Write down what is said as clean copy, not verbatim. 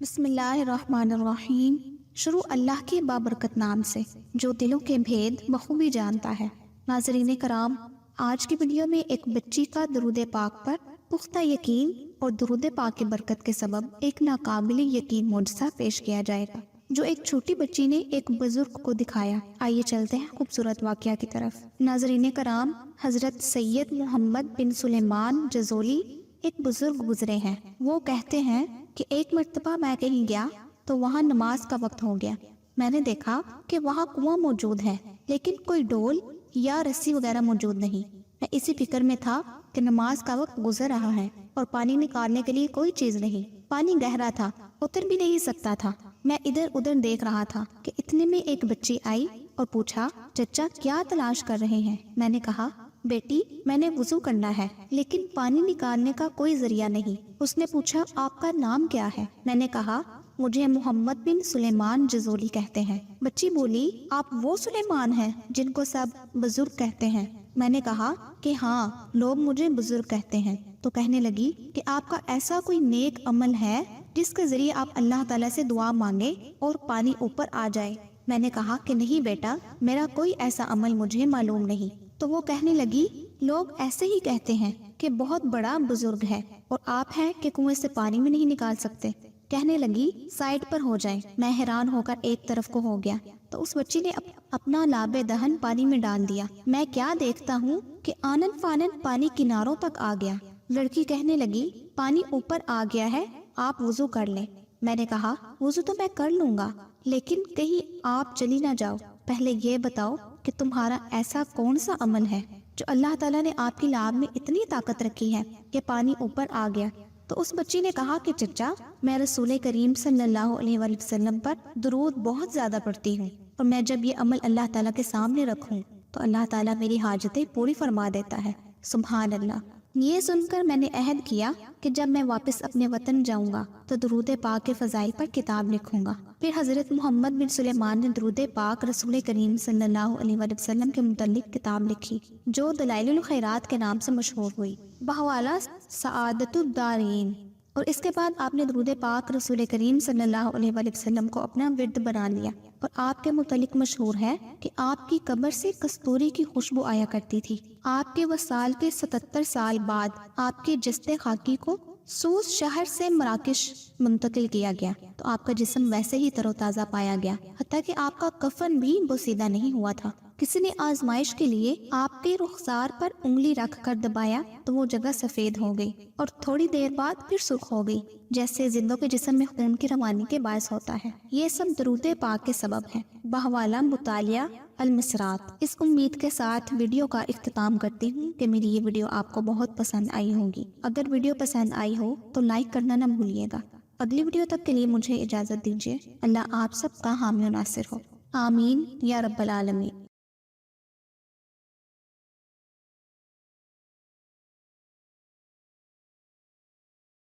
بسم اللہ الرحمن الرحیم۔ شروع اللہ کے بابرکت نام سے جو دلوں کے بھید بخوبی جانتا ہے۔ ناظرین کرام، آج کی ویڈیو میں ایک بچی کا درود پاک پر پختہ یقین اور درود پاک کی برکت کے سبب ایک ناقابل یقین معجزہ پیش کیا جائے گا جو ایک چھوٹی بچی نے ایک بزرگ کو دکھایا۔ آئیے چلتے ہیں خوبصورت واقعہ کی طرف۔ ناظرین کرام، حضرت سید محمد بن سلیمان جزولی ایک بزرگ گزرے ہیں۔ وہ کہتے ہیں کہ ایک مرتبہ میں کہیں گیا تو وہاں نماز کا وقت ہو گیا۔ میں نے دیکھا کہ وہاں کنواں موجود ہے لیکن کوئی ڈول یا رسی وغیرہ موجود نہیں۔ میں اسی فکر میں تھا کہ نماز کا وقت گزر رہا ہے اور پانی نکالنے کے لیے کوئی چیز نہیں۔ پانی گہرا تھا، اتر بھی نہیں سکتا تھا۔ میں ادھر ادھر دیکھ رہا تھا کہ اتنے میں ایک بچی آئی اور پوچھا، چچا کیا تلاش کر رہے ہیں؟ میں نے کہا، بیٹی میں نے وضو کرنا ہے لیکن پانی نکالنے کا کوئی ذریعہ نہیں۔ اس نے پوچھا، آپ کا نام کیا ہے؟ میں نے کہا، مجھے محمد بن سلیمان جزولی کہتے ہیں۔ بچی بولی، آپ وہ سلیمان ہیں جن کو سب بزرگ کہتے ہیں؟ میں نے کہا کہ ہاں، لوگ مجھے بزرگ کہتے ہیں۔ تو کہنے لگی کہ آپ کا ایسا کوئی نیک عمل ہے جس کے ذریعے آپ اللہ تعالیٰ سے دعا مانگے اور پانی اوپر آ جائے؟ میں نے کہا کہ نہیں بیٹا، میرا کوئی ایسا عمل مجھے معلوم نہیں۔ تو وہ کہنے لگی، لوگ ایسے ہی کہتے ہیں کہ بہت بڑا بزرگ ہے اور آپ ہیں کہ کنویں سے پانی بھی نہیں نکال سکتے۔ کہنے لگی، سائڈ پر ہو جائیں۔ میں حیران ہو کر ایک طرف کو ہو گیا تو اس بچی نے اپنا لاب دہن پانی میں ڈال دیا۔ میں کیا دیکھتا ہوں کہ آنن فانن پانی کناروں تک آ گیا۔ لڑکی کہنے لگی، پانی اوپر آ گیا ہے، آپ وضو کر لیں۔ میں نے کہا، وضو تو میں کر لوں گا لیکن کہیں آپ چلی نہ جاؤ۔ پہلے یہ بتاؤ کہ تمہارا ایسا کون سا عمل ہے جو اللہ تعالیٰ نے آپ کی لاب میں اتنی طاقت رکھی ہے کہ پانی اوپر آ گیا؟ تو اس بچی نے کہا کہ چچا، میں رسول کریم صلی اللہ علیہ وآلہ وسلم پر درود بہت زیادہ پڑھتی ہوں اور میں جب یہ عمل اللہ تعالیٰ کے سامنے رکھوں تو اللہ تعالیٰ میری حاجتیں پوری فرما دیتا ہے۔ سبحان اللہ۔ یہ سن کر میں نے عہد کیا کہ جب میں واپس اپنے وطن جاؤں گا تو درود پاک کے فضائل پر کتاب لکھوں گا۔ پھر حضرت محمد بن سلیمان نے درود پاک رسول کریم صلی اللہ علیہ وآلہ وسلم کے متعلق کتاب لکھی جو دلائل الخیرات کے نام سے مشہور ہوئی، بحوالہ سعادت الدارین۔ اور اس کے بعد آپ نے درود پاک رسول کریم صلی اللہ علیہ وآلہ وسلم کو اپنا ورد بنا لیا۔ اور آپ کے متعلق مشہور ہے کہ آپ کی قبر سے کستوری کی خوشبو آیا کرتی تھی۔ آپ کے وصال کے 77 سال بعد آپ کے جسد خاکی کو سوس شہر سے مراکش منتقل کیا گیا تو آپ کا جسم ویسے ہی تر و تازہ پایا گیا، حتیٰ کہ آپ کا کفن بھی بوسیدہ نہیں ہوا تھا۔ کسی نے آزمائش کے لیے آپ کے رخسار پر انگلی رکھ کر دبایا تو وہ جگہ سفید ہو گئی اور تھوڑی دیر بعد پھر سرخ ہو گئی، جیسے زندوں کے جسم میں خون کی روانی کے باعث ہوتا ہے۔ یہ سب درود پاک کے سبب ہے۔ بحوالہ مطالعہ المسرات۔ اس امید کے ساتھ ویڈیو کا اختتام کرتی ہوں کہ میری یہ ویڈیو آپ کو بہت پسند آئی ہوگی۔ اگر ویڈیو پسند آئی ہو تو لائک کرنا نہ بھولیے گا۔ اگلی ویڈیو تک کے لیے مجھے اجازت دیجیے۔ اللہ آپ سب کا حامی و ناصر ہو، آمین یا رب العالمین۔